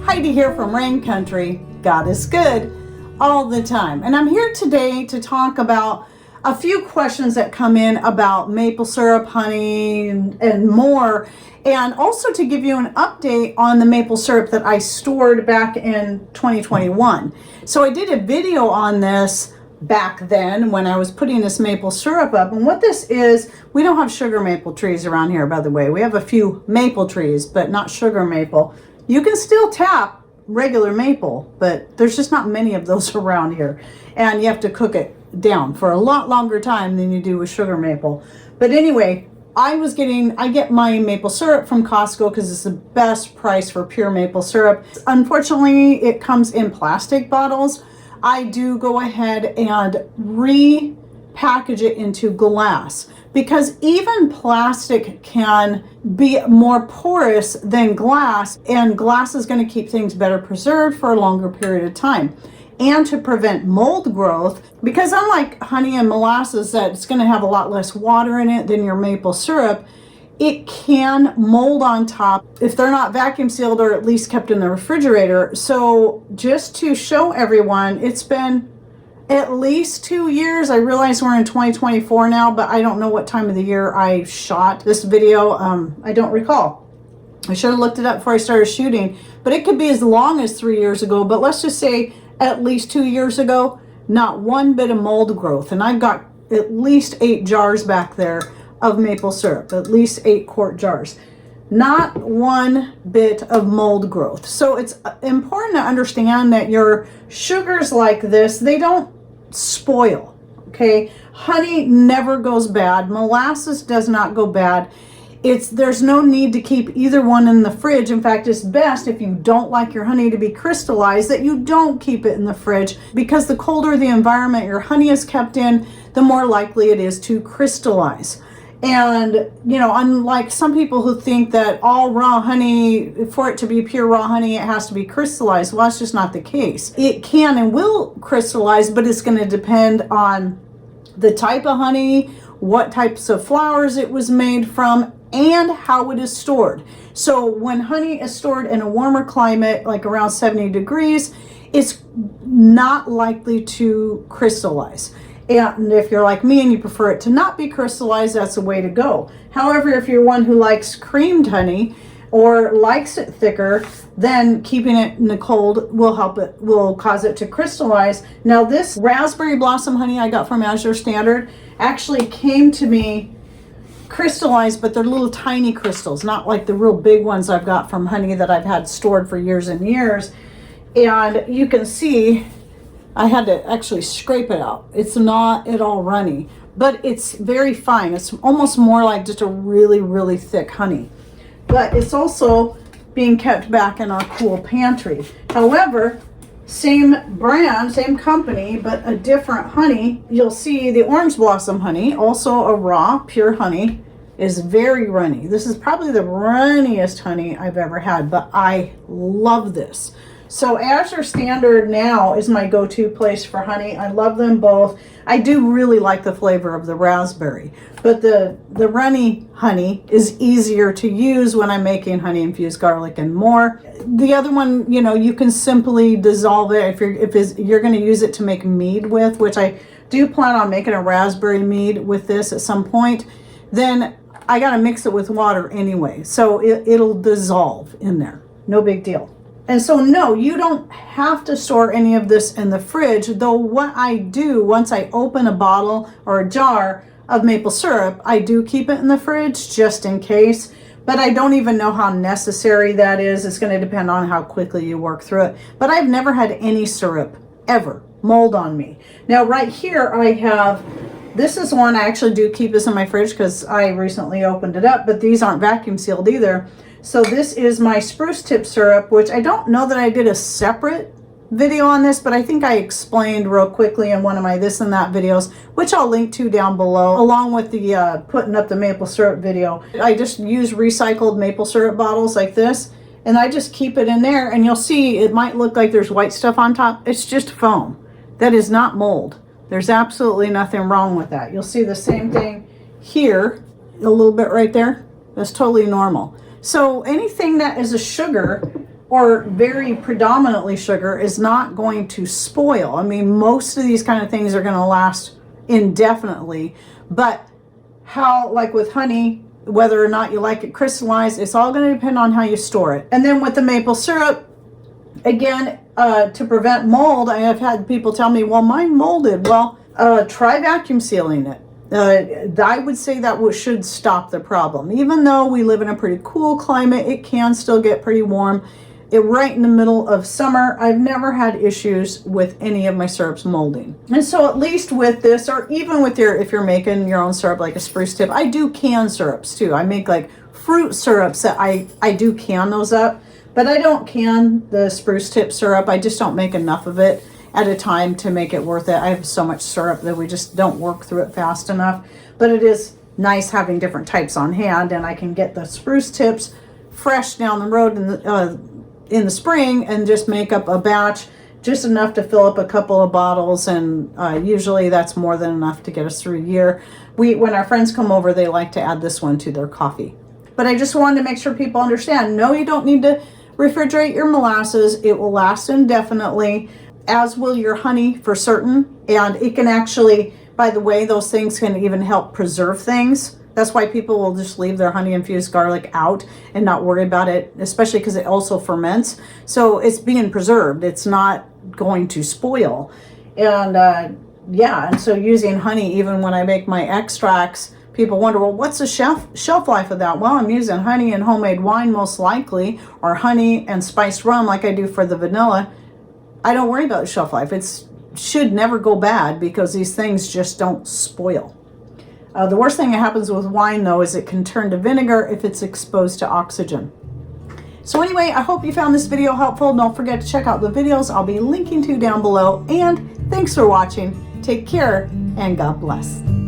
Heidi here from Rain Country. God is good all the time. And I'm here today to talk about a few questions that come in about maple syrup, honey, and more. And also to give you an update on the maple syrup that I stored back in 2021. So I did a video on this back then when I was putting this maple syrup up. And what this is, we don't have sugar maple trees around here, by the way. We have a few maple trees, but not sugar maple. You can still tap regular maple, but there's just not many of those around here. And you have to cook it down for a lot longer time than you do with sugar maple. But anyway, I get my maple syrup from Costco because it's the best price for pure maple syrup. Unfortunately, it comes in plastic bottles. I do go ahead and repackage it into glass because even plastic can be more porous than glass, and glass is going to keep things better preserved for a longer period of time. And to prevent mold growth, because unlike honey and molasses that's going to have a lot less water in it than your maple syrup, it can mold on top if they're not vacuum sealed or at least kept in the refrigerator. So just to show everyone, it's been at least 2 years. I realize we're in 2024 now, but I don't know what time of the year I shot this video. I don't recall. I should have looked it up before I started shooting, but it could be as long as 3 years ago, but let's just say at least 2 years ago, not one bit of mold growth. And I've got at least 8 jars back there of maple syrup, at least 8 quart jars. Not one bit of mold growth. So it's important to understand that your sugars like this, they don't spoil, okay? Honey never goes bad. Molasses does not go bad. There's no need to keep either one in the fridge. In fact, it's best if you don't like your honey to be crystallized that you don't keep it in the fridge, because the colder the environment your honey is kept in, the more likely it is to crystallize. And, you know, unlike some people who think that all raw honey, for it to be pure raw honey, it has to be crystallized. Well, that's just not the case. It can and will crystallize, but it's going to depend on the type of honey, what types of flowers it was made from, and how it is stored. So when honey is stored in a warmer climate, like around 70 degrees, it's not likely to crystallize. And if you're like me and you prefer it to not be crystallized, that's the way to go. However, if you're one who likes creamed honey or likes it thicker, then keeping it in the cold will cause it to crystallize. Now, this raspberry blossom honey I got from Azure Standard actually came to me crystallized, but they're little tiny crystals, not like the real big ones I've got from honey that I've had stored for years and years. And you can see I had to actually scrape it out. It's not at all runny, but it's very fine. It's almost more like just a really, really thick honey. But it's also being kept back in our cool pantry. However, same brand, same company, but a different honey. You'll see the orange blossom honey, also a raw, pure honey, is very runny. This is probably the runniest honey I've ever had, but I love this. So Azure Standard now is my go-to place for honey. I love them both. I do really like the flavor of the raspberry, but the runny honey is easier to use when I'm making honey infused garlic and more. The other one, you know, you can simply dissolve it if you're going to use it to make mead with, which I do plan on making a raspberry mead with this at some point. Then I got to mix it with water anyway, so it'll dissolve in there. No big deal. And so, no, you don't have to store any of this in the fridge, though what I do once I open a bottle or a jar of maple syrup, I do keep it in the fridge just in case, but I don't even know how necessary that is. It's going to depend on how quickly you work through it. But I've never had any syrup ever mold on me. Now, right here I have, this is one, I actually do keep this in my fridge because I recently opened it up, but these aren't vacuum sealed either. So this is my spruce tip syrup, which I don't know that I did a separate video on this, but I think I explained real quickly in one of my this and that videos, which I'll link to down below, along with the putting up the maple syrup video. I just use recycled maple syrup bottles like this, and I just keep it in there, and you'll see it might look like there's white stuff on top. It's just foam. That is not mold. There's absolutely nothing wrong with that. You'll see the same thing here, a little bit right there. That's totally normal. So anything that is a sugar or very predominantly sugar is not going to spoil. I mean, most of these kind of things are going to last indefinitely, but how, like with honey, whether or not you like it crystallized, it's all going to depend on how you store it. And then with the maple syrup, again, to prevent mold, I have had people tell me, well, mine molded. Well, try vacuum sealing it. I would say that should stop the problem. Even though we live in a pretty cool climate, it can still get pretty warm. Right in the middle of summer, I've never had issues with any of my syrups molding. And so at least with this, or even with if you're making your own syrup, like a spruce tip, I do can syrups too. I make like fruit syrups that I do can those up, but I don't can the spruce tip syrup. I just don't make enough of it at a time to make it worth it. I have so much syrup that we just don't work through it fast enough, but it is nice having different types on hand, and I can get the spruce tips fresh down the road in the spring and just make up a batch, just enough to fill up a couple of bottles, and usually that's more than enough to get us through a year. When our friends come over, they like to add this one to their coffee. But I just wanted to make sure people understand, no, you don't need to refrigerate your molasses. It will last indefinitely, as will your honey for certain. And it can actually, by the way, those things can even help preserve things. That's why people will just leave their honey infused garlic out and not worry about it, especially because it also ferments. So it's being preserved. It's not going to spoil. And yeah, and so using honey, even when I make my extracts, people wonder, well, what's the shelf life of that? Well, I'm using honey and homemade wine most likely, or honey and spiced rum like I do for the vanilla. I don't worry about the shelf life. It should never go bad because these things just don't spoil. The worst thing that happens with wine, though, is it can turn to vinegar if it's exposed to oxygen. So anyway, I hope you found this video helpful. Don't forget to check out the videos I'll be linking to down below. And thanks for watching. Take care and God bless.